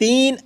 3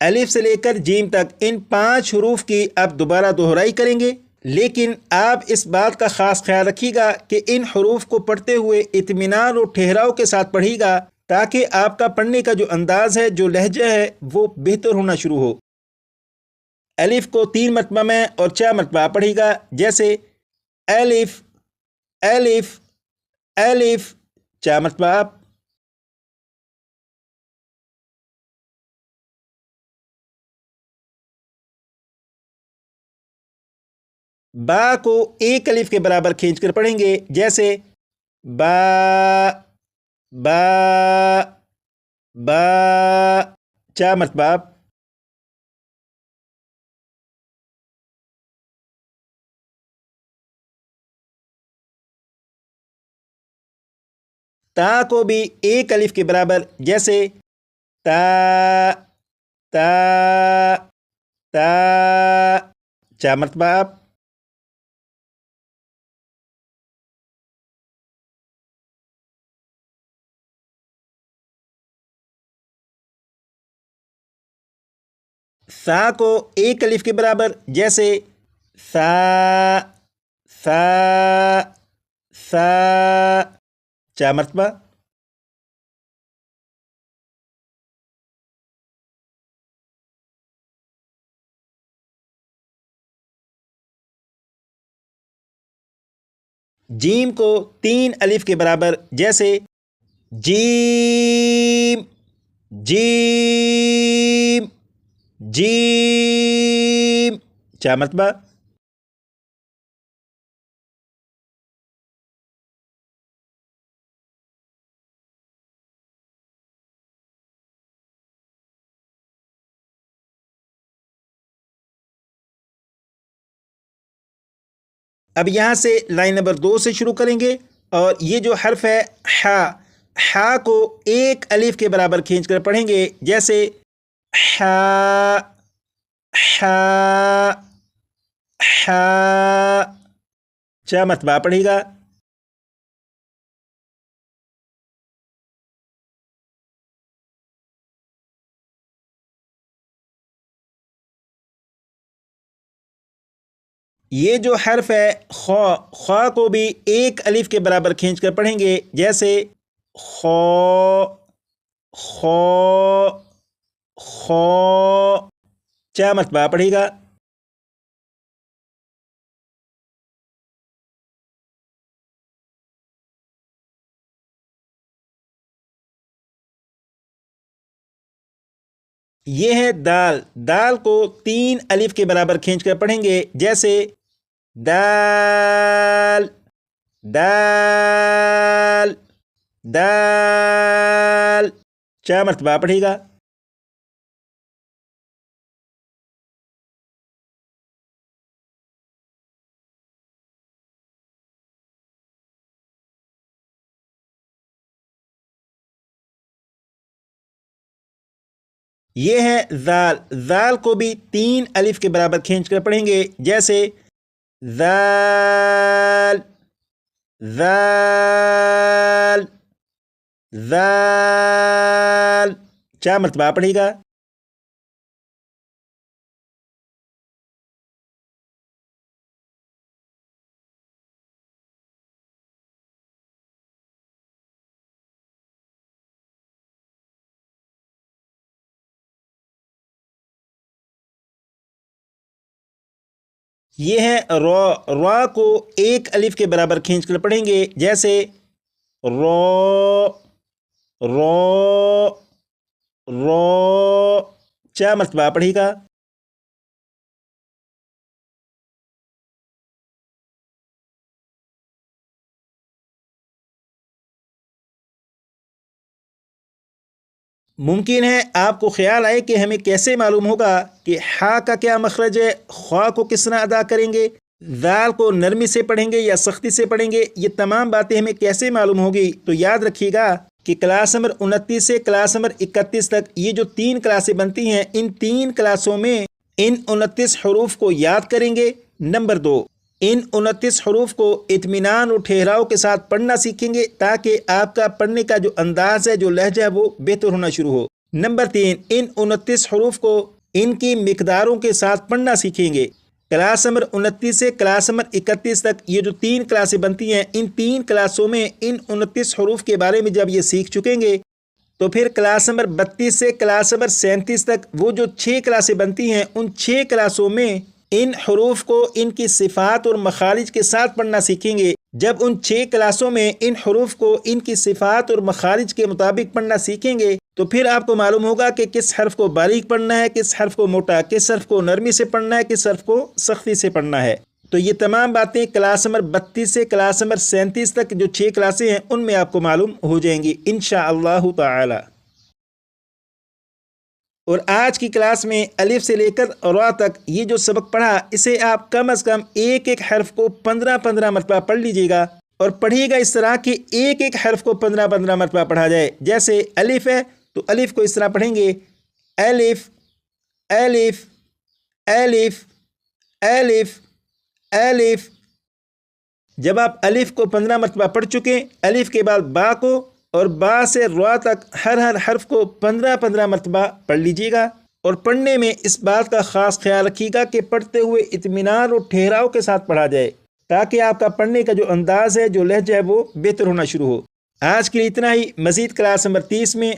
الف سے لے کر جیم تک ان 5 حروف کی اب دوبارہ دہرائی کریں گے، لیکن آپ اس بات کا خاص خیال رکھیے گا کہ ان حروف کو پڑھتے ہوئے اطمینان اور ٹھہراؤ کے ساتھ پڑھیے گا تاکہ آپ کا پڑھنے کا جو انداز ہے، جو لہجہ ہے، وہ بہتر ہونا شروع ہو۔ الف کو 3 مرتبہ میں اور 4 مرتبہ پڑھیے گا، جیسے الف الف الف، 4 مرتبہ آپ۔ با کو 1 الف کے برابر کھینچ کر پڑھیں گے، جیسے با با با، 4 مرتبہ آپ۔ تا کو بھی 1 الف کے برابر، جیسے تا تا تا، 4 مرتبہ آپ۔ سا کو 1 الف کے برابر، جیسے سا سا سا، 4 مرتبہ۔ جیم کو 3 الف کے برابر، جیسے جیم جیم جیم، 4 مرتبہ۔ اب یہاں سے لائن نمبر 2 سے شروع کریں گے، اور یہ جو حرف ہے ہا، ہا کو 1 الف کے برابر کھینچ کر پڑھیں گے، جیسے ہا ہا ہا، 4 مرتبہ پڑھے گا۔ یہ جو حرف ہے خا، خا کو بھی 1 الف کے برابر کھینچ کر پڑھیں گے، جیسے خو خو خو، 4 مرتبہ پڑھے گا۔ یہ ہے دال، دال کو 3 الف کے برابر کھینچ کر پڑھیں گے، جیسے دال دال دال، 4 مرتبہ پڑھے گا۔ یہ ہے زال، زال کو بھی 3 الف کے برابر کھینچ کر پڑھیں گے، جیسے زال زال زال، 4 مرتبہ پڑھے گا۔ یہ ہے را، را کو 1 الف کے برابر کھینچ کر پڑھیں گے، جیسے رو رو رو، 4 مرتبہ پڑھے گا۔ ممکن ہے آپ کو خیال آئے کہ ہمیں کیسے معلوم ہوگا کہ ہا کا کیا مخرج ہے، خوا کو کس طرح ادا کریں گے، ذال کو نرمی سے پڑھیں گے یا سختی سے پڑھیں گے، یہ تمام باتیں ہمیں کیسے معلوم ہوگی؟ تو یاد رکھیے گا کہ کلاس نمبر 29 سے کلاس نمبر 31 تک یہ جو 3 کلاسیں بنتی ہیں، ان 3 کلاسوں میں ان 29 حروف کو یاد کریں گے۔ نمبر 2، ان 29 حروف کو اطمینان اور ٹھہراؤ کے ساتھ پڑھنا سیکھیں گے تاکہ آپ کا پڑھنے کا جو انداز ہے، جو لہجہ ہے، وہ بہتر ہونا شروع ہو۔ نمبر 3، ان 29 حروف کو ان کی مقداروں کے ساتھ پڑھنا سیکھیں گے۔ کلاس نمبر 29 سے کلاس نمبر 31 تک یہ جو 3 کلاسیں بنتی ہیں، ان 3 کلاسوں میں ان 29 حروف کے بارے میں جب یہ سیکھ چکیں گے تو پھر کلاس نمبر 32 سے کلاس نمبر 37 تک وہ جو 6 کلاسیں بنتی ہیں، ان 6 کلاسوں میں ان حروف کو ان کی صفات اور مخارج کے ساتھ پڑھنا سیکھیں گے۔ جب ان 6 کلاسوں میں ان حروف کو ان کی صفات اور مخارج کے مطابق پڑھنا سیکھیں گے تو پھر آپ کو معلوم ہوگا کہ کس حرف کو باریک پڑھنا ہے، کس حرف کو موٹا، کس حرف کو نرمی سے پڑھنا ہے، کس حرف کو سختی سے پڑھنا ہے۔ تو یہ تمام باتیں کلاس نمبر 32 سے کلاس نمبر 37 تک جو 6 کلاسیں ہیں ان میں آپ کو معلوم ہو جائیں گی انشاءاللہ تعالی۔ اور آج کی کلاس میں الف سے لے کر را تک یہ جو سبق پڑھا، اسے آپ کم از کم ایک ایک حرف کو 15 مرتبہ پڑھ لیجئے گا، اور پڑھیے گا اس طرح کہ ایک ایک حرف کو 15 مرتبہ پڑھا جائے۔ جیسے الف ہے تو الف کو اس طرح پڑھیں گے، الف الف الف الف الف۔ جب آپ الف کو 15 مرتبہ پڑھ چکیں، الف کے بعد با کو اور با سے را تک ہر حرف کو 15 مرتبہ پڑھ لیجیے گا، اور پڑھنے میں اس بات کا خاص خیال رکھیے گا کہ پڑھتے ہوئے اطمینان اور ٹھہراؤ کے ساتھ پڑھا جائے، تاکہ آپ کا پڑھنے کا جو انداز ہے، جو لہجہ ہے، وہ بہتر ہونا شروع ہو۔ آج کے لیے اتنا ہی۔ مزید کلاس نمبر 30 میں